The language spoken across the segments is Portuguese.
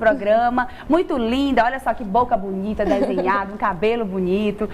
programa. Muito linda, olha só que boca bonita, desenhada, um cabelo bonito.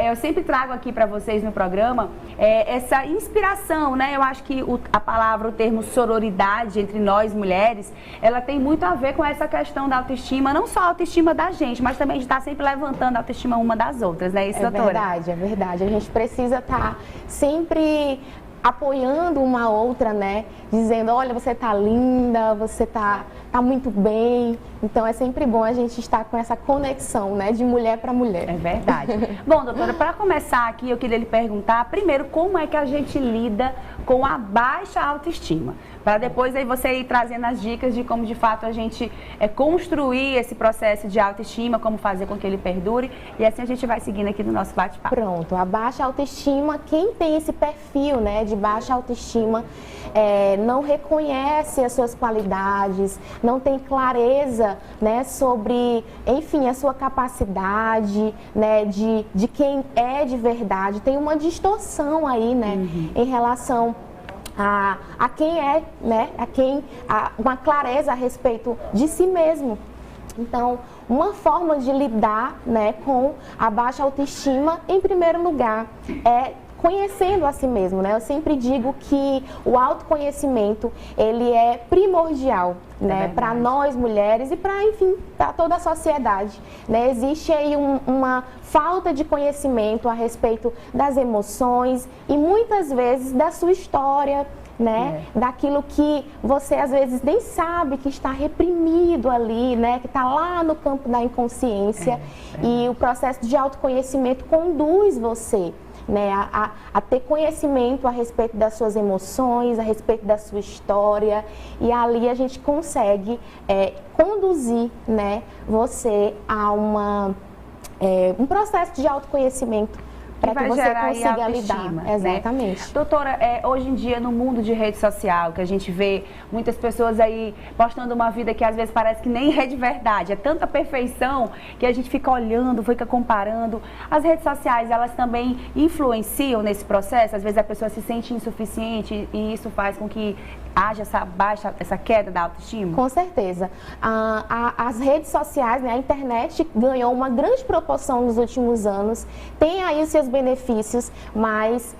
Eu sempre trago aqui para vocês no programa essa inspiração, né? Eu acho que a palavra, o termo sororidade entre nós mulheres, ela tem muito a ver com essa questão da autoestima, não só a autoestima da gente, mas também de estar sempre levantando a autoestima uma das outras, né? Isso, doutora? É verdade. A gente precisa estar sempre apoiando uma outra, né? Dizendo, olha, você tá linda, você tá muito bem. Então é sempre bom a gente estar com essa conexão, né? De mulher para mulher. É verdade. Bom, doutora, para começar aqui, eu queria lhe perguntar, primeiro, como é que a gente lida com a baixa autoestima? Para depois aí você ir trazendo as dicas de como de fato a gente construir esse processo de autoestima, como fazer com que ele perdure, e assim a gente vai seguindo aqui no nosso bate-papo. Pronto, a baixa autoestima, quem tem esse perfil, né, de baixa autoestima, não reconhece as suas qualidades, não tem clareza, né, sobre, enfim, a sua capacidade, né, de quem é de verdade, tem uma distorção aí, né, em relação a quem é, né, uma clareza a respeito de si mesmo. Então, uma forma de lidar, né, com a baixa autoestima, em primeiro lugar, é conhecendo a si mesmo, né? Eu sempre digo que o autoconhecimento, ele é primordial, né, para nós mulheres e para, enfim, para toda a sociedade, né? Existe aí uma falta de conhecimento a respeito das emoções e muitas vezes da sua história, né? Daquilo que você às vezes nem sabe que está reprimido ali, né? Que está lá no campo da inconsciência. E o processo de autoconhecimento conduz você, né, a ter conhecimento a respeito das suas emoções, a respeito da sua história, e ali a gente consegue conduzir, né, você a um processo de autoconhecimento para que você consiga lidar. Exatamente. Né? Doutora, hoje em dia no mundo de rede social, que a gente vê muitas pessoas aí postando uma vida que às vezes parece que nem é de verdade, é tanta perfeição que a gente fica olhando, fica comparando. As redes sociais, elas também influenciam nesse processo? Às vezes a pessoa se sente insuficiente e isso faz com que haja essa queda da autoestima? Com certeza. As redes sociais, né, a internet ganhou uma grande proporção nos últimos anos, tem aí os seus benefícios, mas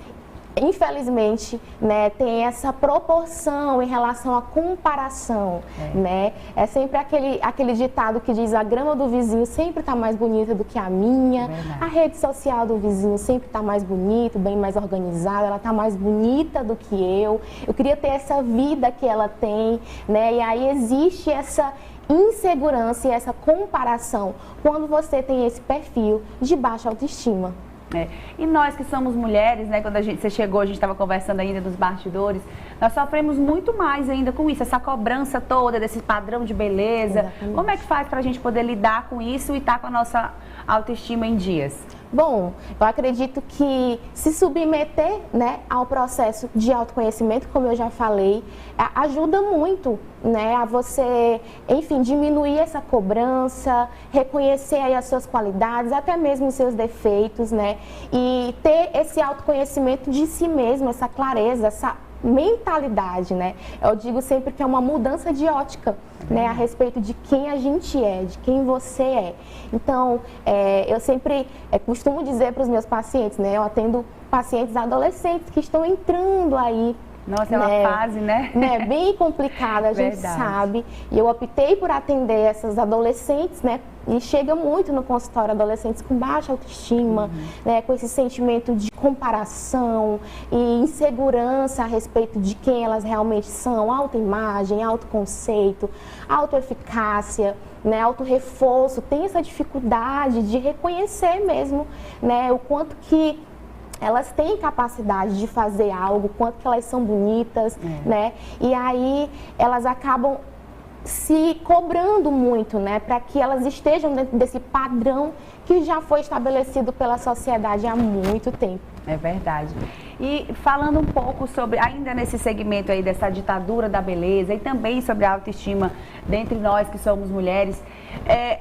infelizmente, né, tem essa proporção em relação à comparação, né? É sempre aquele ditado que diz: a grama do vizinho sempre está mais bonita do que a minha, a rede social do vizinho sempre está mais bonita, bem mais organizada, ela está mais bonita do que eu queria ter essa vida que ela tem, né? E aí existe essa insegurança e essa comparação quando você tem esse perfil de baixa autoestima. E nós que somos mulheres, né, quando você chegou, a gente estava conversando ainda dos bastidores, nós sofremos muito mais ainda com isso, essa cobrança toda, desse padrão de beleza. Exatamente. Como é que faz para a gente poder lidar com isso e estar com a nossa autoestima em dias? Bom, eu acredito que se submeter, né, ao processo de autoconhecimento, como eu já falei, ajuda muito, né, a você, enfim, diminuir essa cobrança, reconhecer aí as suas qualidades, até mesmo os seus defeitos, né, e ter esse autoconhecimento de si mesmo, essa clareza, essa mentalidade, né? Eu digo sempre que é uma mudança de ótica, né, a respeito de quem a gente é, de quem você é. Então, eu sempre costumo dizer para os meus pacientes, né, eu atendo pacientes adolescentes que estão entrando aí. Nossa, é uma fase, né? Bem complicada, a gente sabe. E eu optei por atender essas adolescentes, né? E chega muito no consultório adolescentes com baixa autoestima, né? Com esse sentimento de comparação e insegurança a respeito de quem elas realmente são, autoimagem, autoconceito, autoeficácia, né? Autorreforço, tem essa dificuldade de reconhecer mesmo, né? O quanto que elas têm capacidade de fazer algo, quanto que elas são bonitas, né? E aí elas acabam se cobrando muito, né? Para que elas estejam dentro desse padrão que já foi estabelecido pela sociedade há muito tempo. É verdade. E falando um pouco sobre, ainda nesse segmento aí dessa ditadura da beleza e também sobre a autoestima dentre nós que somos mulheres,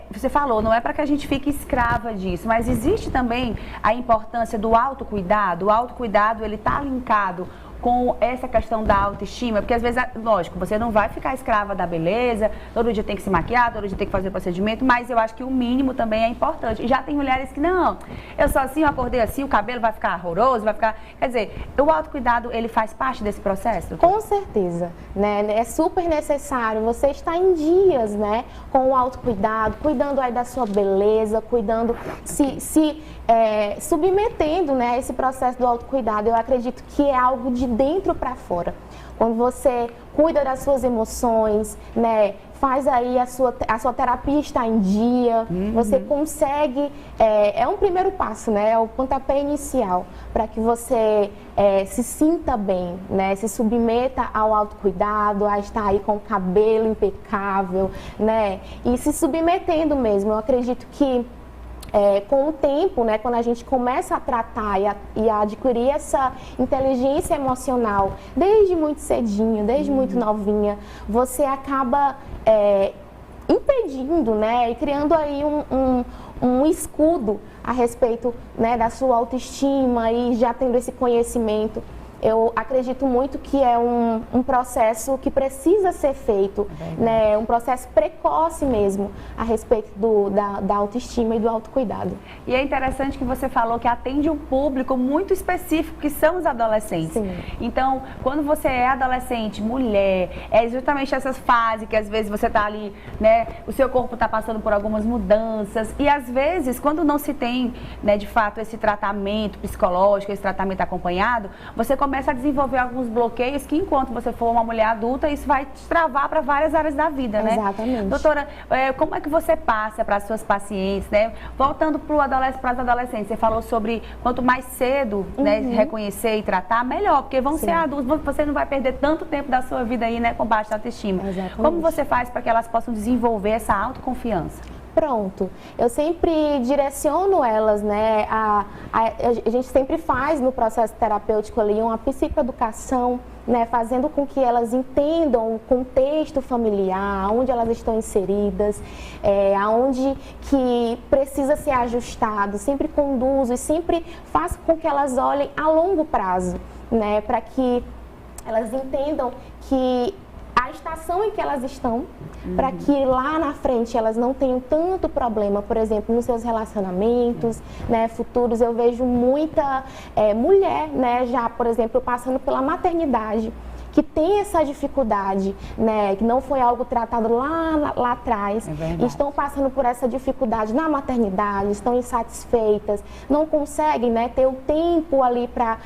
você falou, não é para que a gente fique escrava disso, mas existe também a importância do autocuidado. O autocuidado, ele está linkado com essa questão da autoestima? Porque às vezes, lógico, você não vai ficar escrava da beleza, todo dia tem que se maquiar, todo dia tem que fazer procedimento, mas eu acho que o mínimo também é importante. E já tem mulheres que, não, eu sou assim, eu acordei assim, o cabelo vai ficar horroroso, vai ficar... Quer dizer, o autocuidado, ele faz parte desse processo? Com certeza, né? É super necessário você estar em dias, né, com o autocuidado, cuidando aí da sua beleza, cuidando, submetendo, né, a esse processo do autocuidado. Eu acredito que é algo de dentro para fora. Quando você cuida das suas emoções, né, faz aí a sua terapia está em dia, você consegue, é um primeiro passo, né, é o pontapé inicial para que você se sinta bem, né, se submeta ao autocuidado, a estar aí com o cabelo impecável, né, e se submetendo mesmo. Eu acredito que com o tempo, né, quando a gente começa a tratar e a adquirir essa inteligência emocional desde muito cedinho, desde muito novinha, você acaba impedindo, né, e criando aí um escudo a respeito, né, da sua autoestima e já tendo esse conhecimento. Eu acredito muito que é um processo que precisa ser feito, né? Um processo precoce mesmo a respeito da autoestima e do autocuidado. E é interessante que você falou que atende um público muito específico, que são os adolescentes. Sim. Então, quando você é adolescente, mulher, é justamente essas fases que às vezes você está ali, né? O seu corpo está passando por algumas mudanças e às vezes, quando não se tem, né, de fato, esse tratamento psicológico, esse tratamento acompanhado, você começa a desenvolver alguns bloqueios que, enquanto você for uma mulher adulta, isso vai te travar para várias áreas da vida, né? Exatamente. Doutora, como é que você passa para as suas pacientes, né? Voltando para as adolescentes, você falou sobre quanto mais cedo, né, reconhecer e tratar, melhor, porque vão ser adultos, você não vai perder tanto tempo da sua vida aí, né, com baixa autoestima. Exatamente. Como você faz para que elas possam desenvolver essa autoconfiança? Pronto, eu sempre direciono elas, né, a gente sempre faz no processo terapêutico ali uma psicoeducação, né, fazendo com que elas entendam o contexto familiar, onde elas estão inseridas, aonde que precisa ser ajustado, sempre conduzo e sempre faço com que elas olhem a longo prazo, né, para que elas entendam que a estação em que elas estão, para que lá na frente elas não tenham tanto problema, por exemplo, nos seus relacionamentos, né, futuros. Eu vejo muita mulher, né, já, por exemplo, passando pela maternidade, que tem essa dificuldade, né, que não foi algo tratado lá atrás, estão passando por essa dificuldade na maternidade, estão insatisfeitas, não conseguem, né, ter o tempo ali para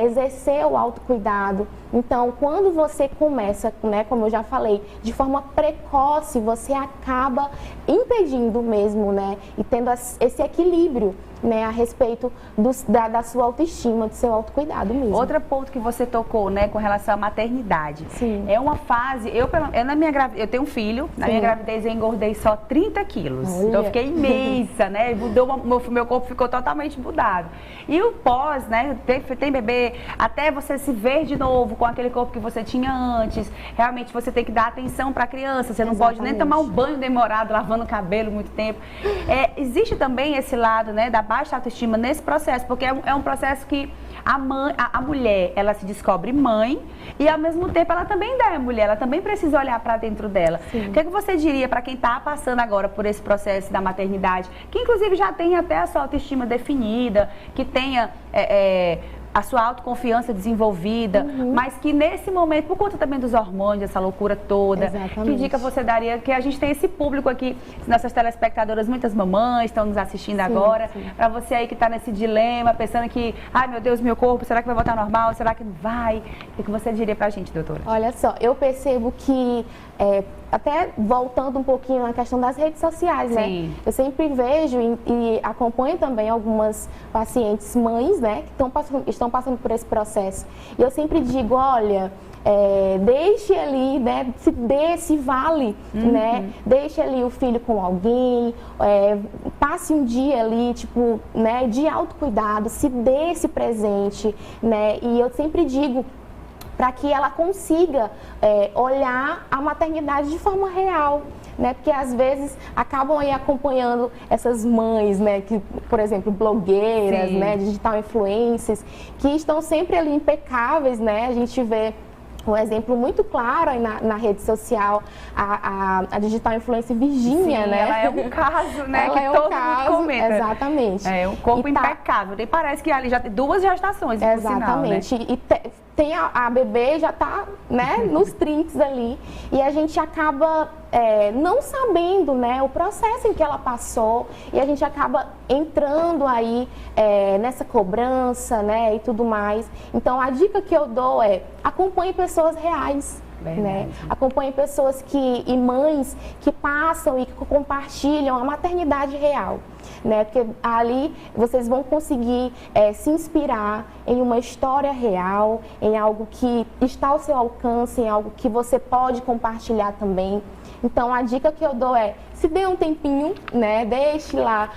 exercer o autocuidado. Então, quando você começa, né, como eu já falei, de forma precoce, você acaba impedindo mesmo, né, e tendo esse equilíbrio, né, a respeito da sua autoestima, do seu autocuidado mesmo. Outro ponto que você tocou, né, com relação à maternidade. Sim. É uma fase, eu tenho um filho, na minha gravidez eu engordei só 30 quilos. Olha. Então eu fiquei imensa, né, meu corpo ficou totalmente mudado. E o pós, né, tem bebê, até você se ver de novo com aquele corpo que você tinha antes, realmente você tem que dar atenção para a criança, você não pode nem tomar um banho demorado, lavando o cabelo muito tempo. Existe também esse lado, né, da baixa autoestima nesse processo, porque é um processo que a mulher, ela se descobre mãe e ao mesmo tempo ela também ainda é mulher, ela também precisa olhar para dentro dela. Sim. O que você diria para quem está passando agora por esse processo da maternidade, que inclusive já tem até a sua autoestima definida, que tenha a sua autoconfiança desenvolvida, mas que nesse momento, por conta também dos hormônios, essa loucura toda, que dica você daria? Que a gente tem esse público aqui, nossas telespectadoras, muitas mamães estão nos assistindo agora, para você aí que está nesse dilema, pensando que, ai meu Deus, meu corpo, será que vai voltar normal? Será que não vai? O que você diria pra gente, doutora? Olha só, eu percebo que, até voltando um pouquinho na questão das redes sociais, né? Eu sempre vejo e acompanho também algumas pacientes mães, né, que estão passando por esse processo. E eu sempre digo, olha, deixe ali, né, se vale, né, deixe ali o filho com alguém, passe um dia ali, tipo, né, de autocuidado, se dê esse presente, né, e eu sempre digo para que ela consiga olhar a maternidade de forma real. Né, porque às vezes acabam aí acompanhando essas mães, né, que, por exemplo, blogueiras, né, digital influencers, que estão sempre ali impecáveis, né, a gente vê um exemplo muito claro aí na rede social, a digital influencer Virgínia, Sim, né? Ela é um caso, né, ela que é todo caso, mundo comenta. Exatamente. É um corpo impecável. E parece que ali já tem 2 gestações, exatamente. Por sinal, né? E tem a bebê já tá, né, nos trinques ali. E a gente acaba não sabendo, né, o processo em que ela passou. E a gente acaba entrando aí nessa cobrança, né, e tudo mais. Então, a dica que eu dou é: acompanhe pessoas reais. Né? Acompanhe pessoas e mães que passam e que compartilham a maternidade real. Né? Porque ali vocês vão conseguir se inspirar em uma história real, em algo que está ao seu alcance, em algo que você pode compartilhar também. Então, a dica que eu dou é: se dê um tempinho, né, deixe lá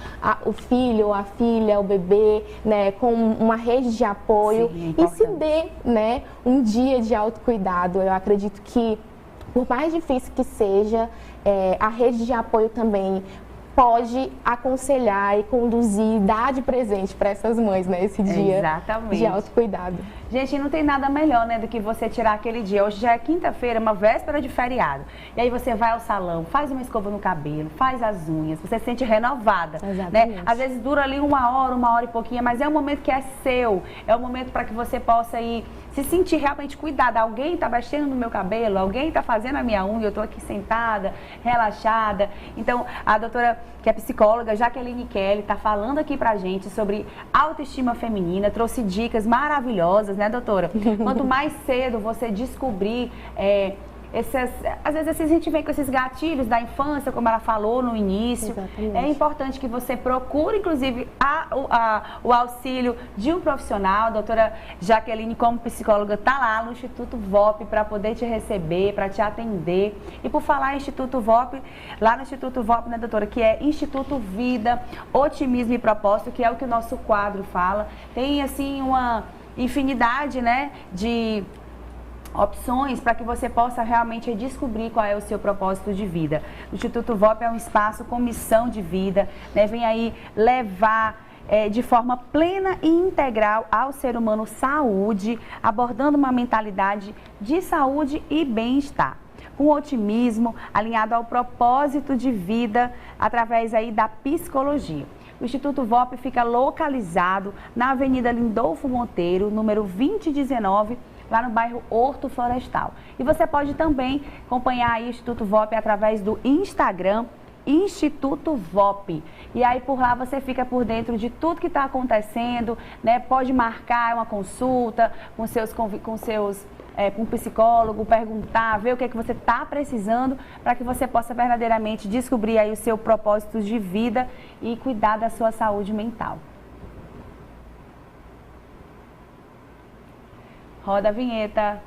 o filho, a filha, o bebê, né, com uma rede de apoio. Sim, e se dê, né, um dia de autocuidado. Eu acredito que, por mais difícil que seja, a rede de apoio também pode aconselhar e conduzir, dar de presente para essas mães, né, esse dia de autocuidado. Gente, não tem nada melhor, né, do que você tirar aquele dia. Hoje já é quinta-feira, uma véspera de feriado. E aí você vai ao salão, faz uma escova no cabelo, faz as unhas, você se sente renovada. Exatamente. Né? Às vezes dura ali uma hora e pouquinho, mas é um momento que é seu. É um momento para que você possa ir se sentir realmente cuidada. Alguém está mexendo no meu cabelo, alguém está fazendo a minha unha, eu estou aqui sentada, relaxada. Então, a doutora, que é psicóloga, Jaqueline Kelly, está falando aqui pra gente sobre autoestima feminina, trouxe dicas maravilhosas, né, doutora? Quanto mais cedo você descobrir às vezes a gente vem com esses gatilhos da infância, como ela falou no início. Exatamente. É importante que você procure, inclusive, o auxílio de um profissional. A doutora Jaqueline, como psicóloga, está lá no Instituto VOP para poder te receber, para te atender. E por falar em Instituto VOP, lá no Instituto VOP, né, doutora, que é Instituto Vida, Otimismo e Propósito, que é o que o nosso quadro fala. Tem, assim, uma infinidade, né, de opções para que você possa realmente descobrir qual é o seu propósito de vida. O Instituto VOP é um espaço com missão de vida, né? Vem aí levar de forma plena e integral ao ser humano saúde, abordando uma mentalidade de saúde e bem-estar, com otimismo, alinhado ao propósito de vida através aí da psicologia. O Instituto VOP fica localizado na Avenida Lindolfo Monteiro, número 2019, lá no bairro Horto Florestal. E você pode também acompanhar aí o Instituto VOP através do Instagram, Instituto VOP. E aí por lá você fica por dentro de tudo que está acontecendo, né? Pode marcar uma consulta com um psicólogo, perguntar, ver o que é que você está precisando para que você possa verdadeiramente descobrir aí o seu propósito de vida e cuidar da sua saúde mental. Roda a vinheta.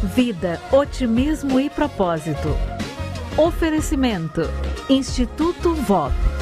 Vida, otimismo e propósito. Oferecimento: Instituto VOP.